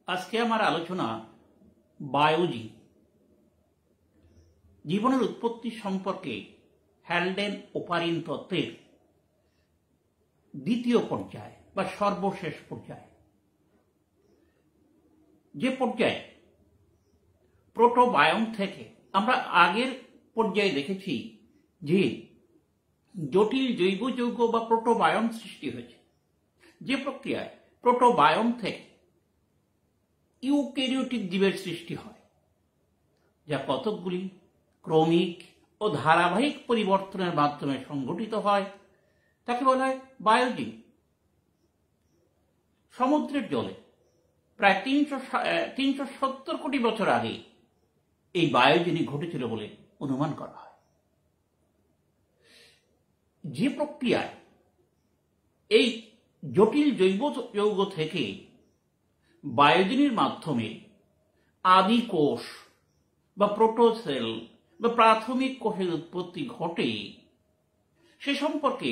আজকে আমার আলোচনা বায়োজি জীবনের উৎপত্তি সম্পর্কে হ্যালডেন ওপারিন তত্ত্বের দ্বিতীয় পর্যায় বা সর্বশেষ পর্যায়, যে পর্যায়ে প্রোটোবায়ন থেকে আমরা আগের পর্যায়ে দেখেছি যে জটিল জৈব যৌগ বা প্রোটোবায়ন সৃষ্টি হয়েছে, যে প্রক্রিয়ায় প্রোটোবায়ন থেকে ইউক্যারিওটিক জীবের সৃষ্টি হয়, যা কতকগুলি ক্রমিক ও ধারাবাহিক পরিবর্তনের মাধ্যমে সংঘটিত হয়, তাকে বলা হয় বায়োজি। সমুদ্রের জলে প্রায় 370 কোটি বছর আগে এই বায়োজেনি ঘটেছিল বলে অনুমান করা হয়। যে প্রক্রিয়ায় এই জটিল জৈব যৌগ থেকে বায়োজেনির মাধ্যমে আদি কোষ বা প্রোটোসেল বা প্রাথমিক কোষের উৎপত্তি ঘটে, সে সম্পর্কে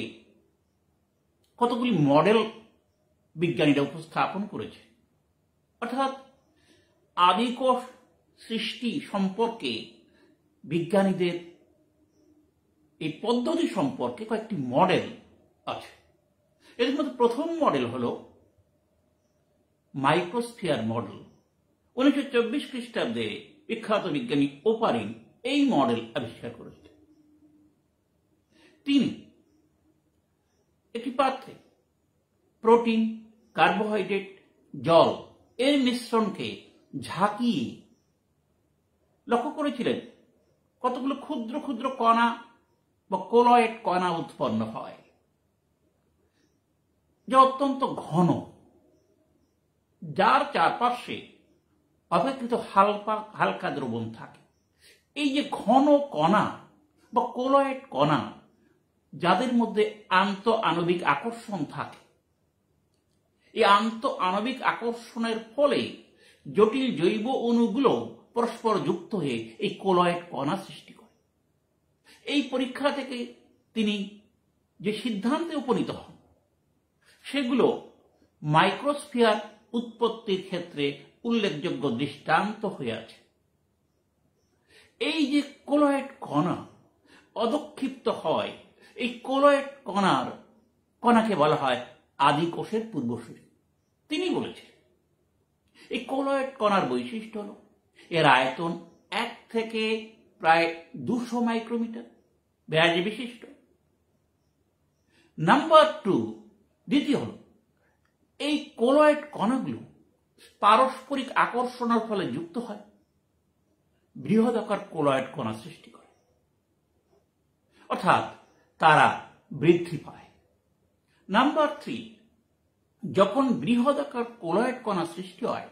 কতগুলি মডেল বিজ্ঞানীরা উপস্থাপন করেছে। অর্থাৎ আদি কোষ সৃষ্টি সম্পর্কে বিজ্ঞানীদের এই পদ্ধতি সম্পর্কে কয়েকটি মডেল আছে। এর মধ্যে প্রথম মডেল হল মাইক্রোস্ফিয়ার মডেল। 1924 খ্রিস্টাব্দে বিখ্যাত বিজ্ঞানী ওপারিন এই মডেল আবিষ্কার করেছেন। তিনি একটি পাত্রে প্রোটিন, কার্বোহাইড্রেট, জল এর মিশ্রণকে ঝাঁকিয়ে লক্ষ্য করেছিলেন কতগুলো ক্ষুদ্র ক্ষুদ্র কণা বা কোলয়েড কণা উৎপন্ন হয়, যা অত্যন্ত ঘন, যার চারপাশে অপেক্ষিত হালকা দ্রবণ থাকে। এই যে ঘন কণা বা কোলয়েড কণা, যাদের মধ্যে আন্তঃ আণবিক আকর্ষণ থাকে, এই আন্তঃ আণবিক আকর্ষণের ফলে জটিল জৈব অণুগুলো পরস্পর যুক্ত হয়ে এই কোলয়েড কণা সৃষ্টি করে। এই পরীক্ষা থেকে তিনি যে সিদ্ধান্তে উপনীত হন, সেগুলো মাইক্রোস্ফিয়ার উৎপত্তির ক্ষেত্রে উল্লেখযোগ্য দৃষ্টান্ত হয়ে আছে। এই যে কোলয়েড কণা অধক্ষিপ্ত হয়, এই কোলয়েড কণাকে বলা হয় আদি কোষের পূর্বসূরি। তিনি বলেছেন এই কোলয়েড কণার বৈশিষ্ট্য হল এর আয়তন 1 থেকে প্রায় 200 মাইক্রোমিটার ব্যাস বিশিষ্ট। নাম্বার 2, দ্বিতীয় হল এই কোলয়েড কণাগুলো পারস্পরিক আকর্ষণের ফলে যুক্ত হয়, বৃহদাকার কোলয়েড কণা সৃষ্টি করে, অর্থাৎ তারা বৃদ্ধি পায়। নাম্বার 3, যখন বৃহদাকার কোলয়েড কণা সৃষ্টি হয়,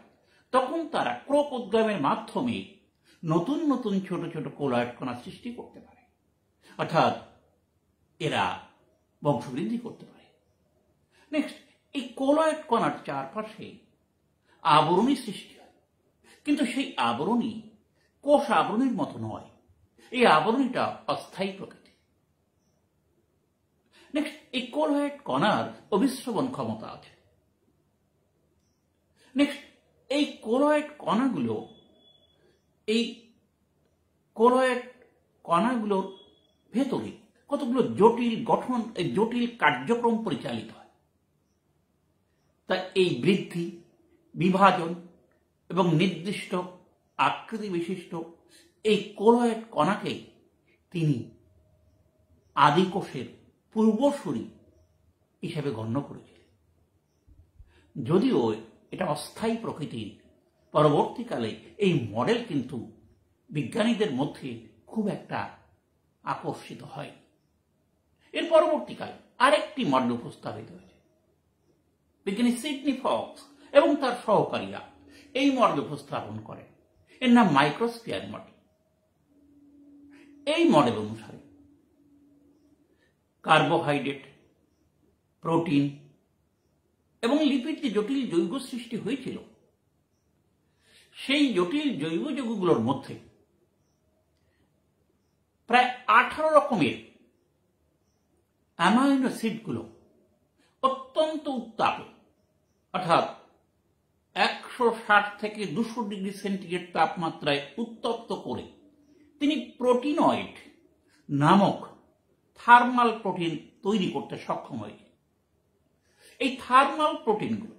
তখন তারা ক্রোকোদ্গমের মাধ্যমে নতুন নতুন ছোট ছোট কোলয়েড কণা সৃষ্টি করতে পারে, অর্থাৎ এরা বংশবৃদ্ধি করতে পারে। নেক্সট, এই কোলয়েড কণার চারপাশে আবরণী সৃষ্টি হয়, কিন্তু সেই আবরণী কোষ আবরণীর মতো নয়, এই আবরণীটা অস্থায়ী প্রকৃতি। নেক্সট, এই কোলয়েড কণার অভিস্রবণ ক্ষমতা আছে। নেক্সট, এই কোলয়েড কণাগুলোর ভেতরে কতগুলো জটিল গঠন, জটিল কার্যক্রম পরিচালিত হয়। তাই এই বৃদ্ধি, বিভাজন এবং নির্দিষ্ট আকৃতি বিশিষ্ট এই কোলয়েড কণাকে তিনি আদি কোষের পূর্বসূরি হিসেবে গণ্য করেছিলেন। যদিও এটা অস্থায়ী প্রকৃতির, পরবর্তীকালে এই মডেল কিন্তু বিজ্ঞানীদের মধ্যে খুব একটা আকর্ষিত হয়। এর পরবর্তীকালে আরেকটি মডেল উপস্থাপিত হয়েছে। বিজ্ঞানী সিডনি ফক্স এবং তার সহকারীরা এই মডেল উপস্থাপন করেন। এর নাম মাইক্রোস্ফিয়ার মডেল। এই মডেল অনুসারে কার্বোহাইড্রেট, প্রোটিন এবং লিপিড যে জটিল যৌগ সৃষ্টি হয়েছিল, সেই জটিল জৈব যৌগগুলোর মধ্যে প্রায় 18 রকমের অ্যামাইনো অ্যাসিডগুলো অত্যন্ত উত্তাপে, অর্থাৎ 160 থেকে 200 ডিগ্রি সেন্টিগ্রেড তাপমাত্রায় উত্তপ্ত করে তিনি প্রোটিনয়েড নামক থার্মাল প্রোটিন তৈরি করতে সক্ষম হয়েছে। এই থার্মাল প্রোটিনগুলো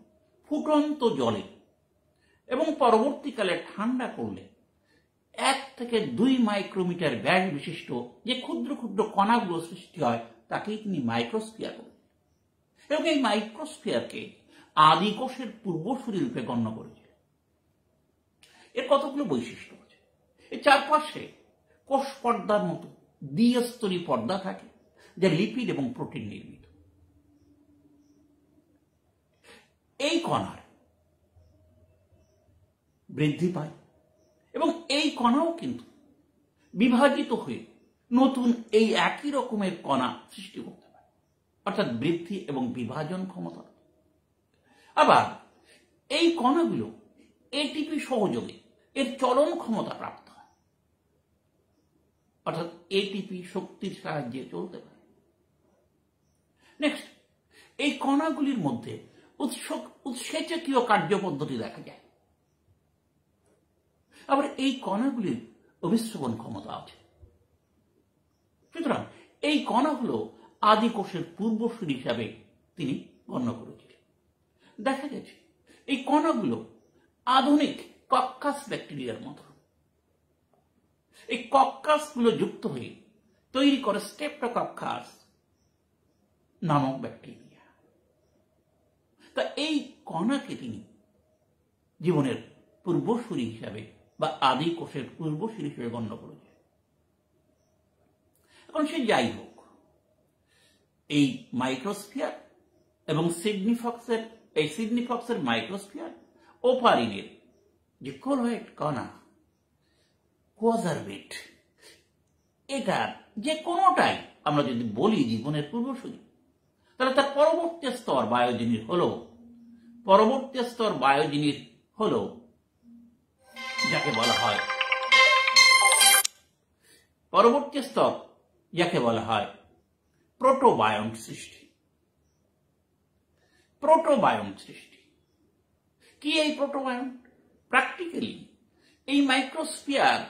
ফুটন্ত জলে এবং পরবর্তীকালে ঠান্ডা করলে 1 থেকে 2 মাইক্রোমিটার ব্যাস বিশিষ্ট যে ক্ষুদ্র ক্ষুদ্র কণাগুলো সৃষ্টি হয় তাকেই তিনি মাইক্রোস্ফিয়ার বলেন, এবং এই মাইক্রোস্ফিয়ারকে আদিকোষের পূর্বসূরি রূপে গণ্য করেছে। এর কতগুলো বৈশিষ্ট্য আছে। এর চারপাশে কোষ পর্দার মতো দ্বিস্তরী পর্দা থাকে, যা লিপিড এবং প্রোটিন নির্মিত। এই কণার বৃদ্ধি পায় এবং এই কণাও কিন্তু বিভাজিত হয়ে নতুন এই একই রকমের কণা সৃষ্টি করতে পারে, অর্থাৎ বৃদ্ধি এবং বিভাজন ক্ষমতা। আবার এই কণাগুলো এটিপি সহযোগে এর চলন ক্ষমতা প্রাপ্ত হয়, অর্থাৎ এটিপি শক্তির সাহায্যে চলতে পারে। নেক্সট, এই কণাগুলির মধ্যে উৎসেচকীয় কার্যপদ্ধতি দেখা যায়। আবার এই কণাগুলির অভিস্রবণ ক্ষমতা আছে। সুতরাং এই কণাগুলো আদিকোষের পূর্বসূরি হিসাবে তিনি গণ্য করেছিলেন। দেখা গেছে এই কণাগুলো আধুনিক কক্কাস ব্যাকটেরিয়ার মতো। এই কক্কাসগুলো যুক্ত হয়ে তৈরি করে স্ট্রেপ্টোকক্কাস নামক ব্যাকটেরিয়া। তা এই কণাকে তিনি জীবনের পূর্বসূরি হিসাবে বা আদি কোষের পূর্বসূরি হিসেবে গণ্য করেছে। এখন সে যাই হোক, এই মাইক্রোস্ফিয়ার এবং সিডনি ফক্সের মাইক্রোস্ফিয়ার, ওপারিনের যে কলয়েড কণা কোয়াজারবেট, এটা যে কোনোটাই আমরা যদি বলি জীবনের পূর্বসূরি, তাহলে তার পরবর্তী স্তর বায়োজিনির হলো যাকে বলা হয় প্রোটোবায়ন্ট সৃষ্টি। কি এই প্রোটোবায়ন্ট? প্র্যাকটিক্যালি এই মাইক্রোস্ফিয়ার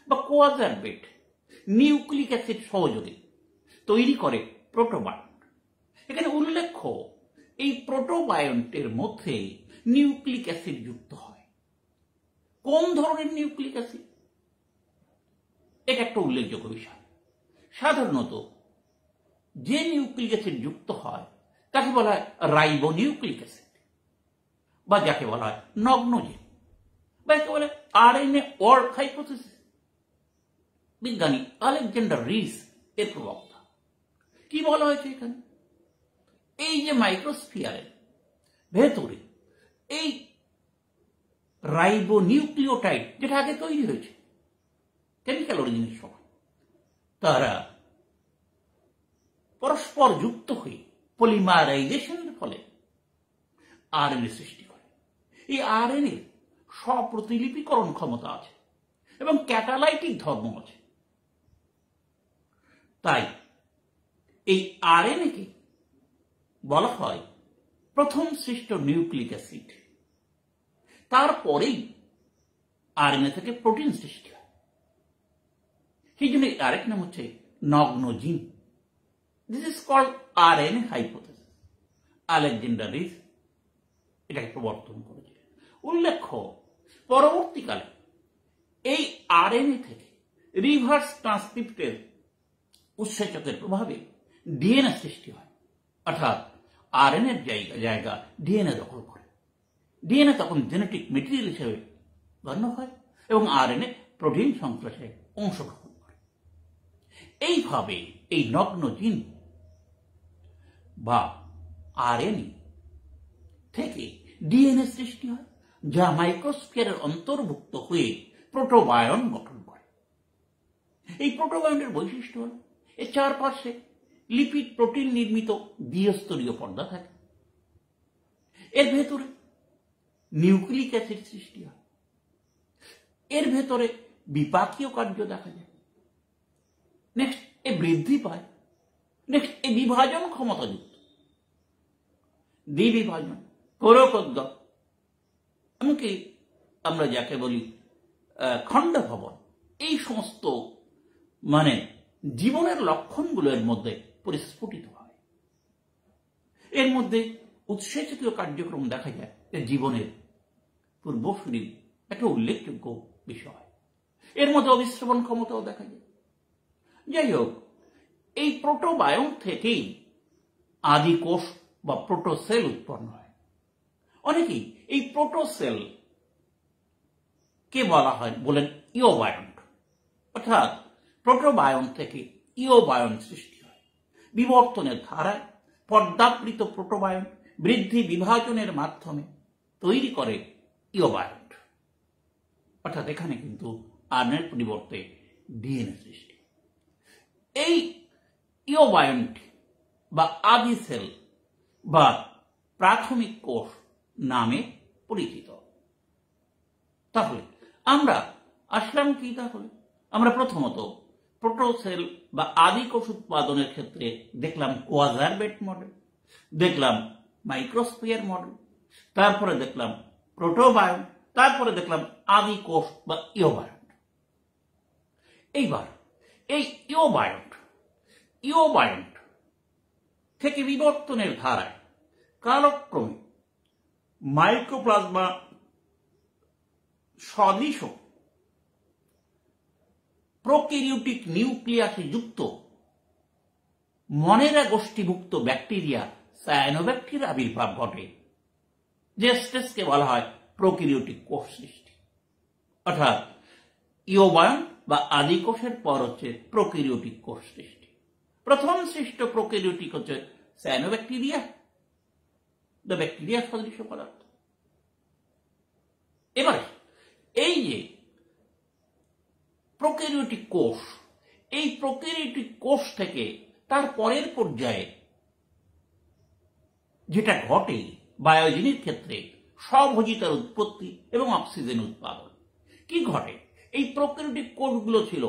বা কোয়াজারবেট নিউক্লিক অ্যাসিড সহযোগে তৈরি করে প্রোটোবায়ন্ট। এখানে উল্লেখ্য, এই প্রোটোবায়ন্টের মধ্যে নিউক্লিক অ্যাসিড যুক্ত হয়। কোন ধরনের নিউক্লিক অ্যাসিড? এটা একটা উল্লেখযোগ্য বিষয়। সাধারণত যে নিউক্লিক অ্যাসিড যুক্ত হয় তাকে বলা হয় রাইবোনিউক্লিক অ্যাসিড, বা যাকে বলা হয় নগ্নজিন, বা একে বলে আরএনএ ওয়ার্ক হাইপোথিসিস। বিজ্ঞানী আলেকজান্ডার রিস এর প্রবক্তা। কি বলা হয়েছে এখানে? এই যে মাইক্রোস্ফিয়ারের ভেতরে এই রাইবোনিউক্লিওটাইড যেটা আগে তৈরি হয়েছে কেমিক্যাল অরিজিনের সময়, তারা পরস্পর যুক্ত হয়ে পলিমারাইজেশনের ফলে আরএনএ সৃষ্টি করে। এই আরএনএ স্বপ্রতিলিপিকরণ ক্ষমতা আছে এবং ক্যাটালাইটিক ধর্ম আছে। তাই এই আরএনএ কে বলা হয় প্রথম সৃষ্ট নিউক্লিক অ্যাসিড। তারপরেই আরএনএ থেকে প্রোটিন সৃষ্টি হয়। সেই জন্য আরেক নাম হচ্ছে নগ্নজিন। This is called RNA hypothesis. Alexander Rich এটাকে প্রবর্তন করেছিলেন। উল্লেখ্য, পরবর্তীকালে এই আরএনএ থেকে রিভার্স ট্রান্সক্রিপ্টের উৎসেচকের প্রভাবে ডিএনএ সৃষ্টি হয়, অর্থাৎ আরএনএর জায়গা ডিএনএ দখল করে। ডিএনএ তখন জেনেটিক মেটেরিয়াল হিসেবে গণ্য হয় এবং আরএনএ প্রোটিন সংশ্লেষে অংশগ্রহণ করে। এইভাবে এই নগ্নজিন বা আরএনএ থেকে ডিএনএ সৃষ্টি হয়, যা মাইক্রোস্ফিয়ারের অন্তর্ভুক্ত হয়ে প্রোটোবায়ন গঠন করে। এই প্রোটোবায়নের বৈশিষ্ট্য হল এর চারপাশে লিপিড প্রোটিন নির্মিত দ্বিস্তরীয় পর্দা থাকে। এর ভেতরে নিউক্লিক অ্যাসিড সৃষ্টি হয়। এর ভেতরে বিপাকীয় কার্য দেখা যায়। নেক্সট, এ বৃদ্ধি পায়। নেক্সট, এ বিভাজন ক্ষমতাযুক্ত। দ্বিবিভাজন, কোরকোদ্গত এমনকি আমরা যাকে বলি খণ্ড ভবন, এই সমস্ত মানে জীবনের লক্ষণগুলোর মধ্যে পরিস্ফুটিত হয়। এর মধ্যে উৎসেচকীয় কার্যক্রম দেখা যায় জীবনের পূর্বসূরি একটা উল্লেখযোগ্য বিষয়। এর মধ্যে অবিশ্রবণ ক্ষমতাও দেখা যায়। যাই হোক, এই প্রোটোবায়ন থেকেই আদি কোষ বা প্রোটোসেল উৎপন্ন হয়। অনেকেই এই প্রোটোসেল কে বলা হয় বলেন ইওবায়ন্ট, অর্থাৎ প্রোটোবায়ন থেকে ইওবায়ন সৃষ্টি হয়। বিবর্তনের ধারায় পর্দাবৃত প্রোটোবায়ন বৃদ্ধি বিভাজনের মাধ্যমে তৈরি করে ইওবায়ন্ট, অর্থাৎ এখানে কিন্তু আরএনএর পরিবর্তে ডিএনএ সৃষ্টি। এই ইওবায়ন্ট বা আদি সেল বা প্রাথমিক কোষ নামে পরিচিত। তাহলে আমরা আসলাম কি? তাহলে আমরা প্রথমত প্রোটোসেল বা আদি কোষ উৎপাদনের ক্ষেত্রে দেখলাম কোয়াজারবেট মডেল, দেখলাম মাইক্রোস্ফিয়ার মডেল, তারপরে দেখলাম প্রোটোবায়ন, তারপরে দেখলাম আদি কোষ বা ইওবায়ন্ট। এইবার এই ইওবায়ন্ট থেকে বিবর্তনের ধারায় কালক্রমে মাইক্রোপ্লাজমা সদৃশ প্রোক্যারিওটিক নিউক্লিয়াসে যুক্ত মনেরা গোষ্ঠীভুক্ত ব্যাকটেরিয়া সায়ানোব্যাক্টেরিয়ার আবির্ভাব ঘটে, যে স্টেজকে বলা হয় প্রোক্যারিওটিক কোষ সৃষ্টি। অর্থাৎ ইওবায়ন বা আদি কোষের পর হচ্ছে প্রোক্যারিওটিক কোষ সৃষ্টি। প্রথম সৃষ্ট প্রোক্যারিওটিক হচ্ছে সায়ানোব্যাকটেরিয়া, দ্য ব্যাকটেরিয়া সদৃশ পদার্থ। এবারে এই যে প্রোক্যারিওটিক কোষ, এই প্রোক্যারিওটিক কোষ থেকে তার পরের পর্যায়ে যেটা ঘটে বায়োজেনের ক্ষেত্রে স্বভোজিতার উৎপত্তি এবং অক্সিজেন উৎপাদন। কি ঘটে? এই প্রোক্যারিওটিক কোষগুলো ছিল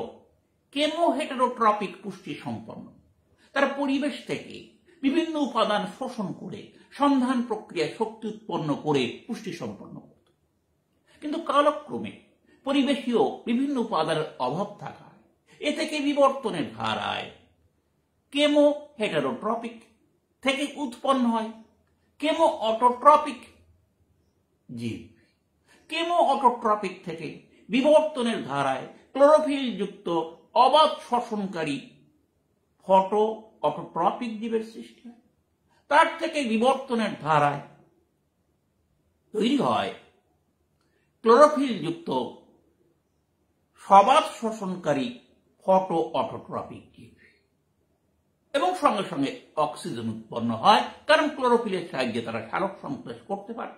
কেমোহেটারোট্রপিক পুষ্টি সম্পন্ন। তারা পরিবেশ থেকে বিভিন্ন উপাদান শোষণ করে সন্ধান প্রক্রিয়ায় শক্তি উৎপন্ন করে পুষ্টি সম্পন্ন করত। কিন্তু কালক্রমে পরিবেশীয় বিভিন্ন উপাদানের অভাব থাকায় এ থেকে বিবর্তনের ধারায় কেমোহেটারোট্রপিক থেকে উৎপন্ন হয় কেমো অটোট্রপিক জীব। কেমো অটোট্রপিক থেকে বিবর্তনের ধারায় ক্লোরোফিল যুক্ত অবাধ শ্বসনকারী ফটো অটোট্রপিক জীবের সৃষ্টি হয়। তার থেকে বিবর্তনের ধারায় তৈরি হয় ক্লোরোফিল যুক্ত সবাধ শোষণকারী ফটো অটোট্রপিক জীব, এবং সঙ্গে সঙ্গে অক্সিজেন উৎপন্ন হয়, কারণ ক্লোরোফিলের সাহায্যে তারা সালোক সংশ্লেষ করতে পারে।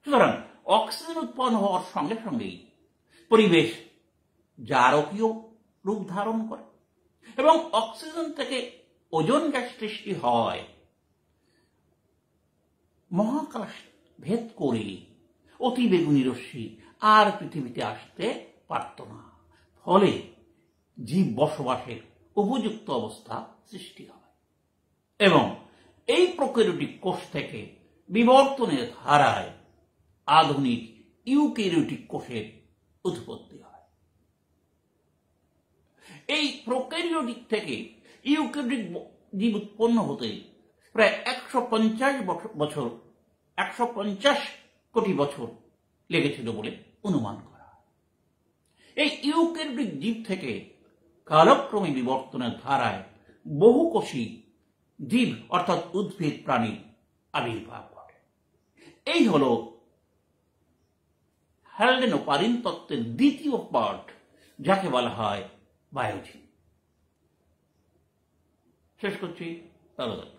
সুতরাং অক্সিজেন উৎপন্ন হওয়ার সঙ্গে সঙ্গেই পরিবেশ জারকীয় রূপ ধারণ করে এবং অক্সিজেন থেকে ওজোন গ্যাস সৃষ্টি হয়। মহাকাশ ভেদ করে অতিবেগুনি রশ্মি আর পৃথিবীতে আসতে পারত না, ফলে জীব বসবাসের উপযুক্ত অবস্থা সৃষ্টি হয় এবং এই প্রোক্যারিওটিক কোষ থেকে বিবর্তনের ধারায় আধুনিক ইউক্যারিওটিক কোষের উৎপত্তি হয়। এই প্রোক্যারিওটিক থেকে ইউক্যারিওটিক জীব উৎপন্ন হতে প্রায় 150 কোটি বছর লেগেছিল বলে অনুমান করা। এই ইউক্যারিওটিক জীব থেকে কালক্রমে বিবর্তনের ধারায় বহুকোষী জীব অর্থাৎ উদ্ভিদ প্রাণীর আবির্ভাব ঘটে। এই হল হ্যালডেন-ওপারিন তত্ত্বের দ্বিতীয় পার্ট, যাকে বলা হয় বায়োলজি। শেষ করছি, ভালো থাকবেন।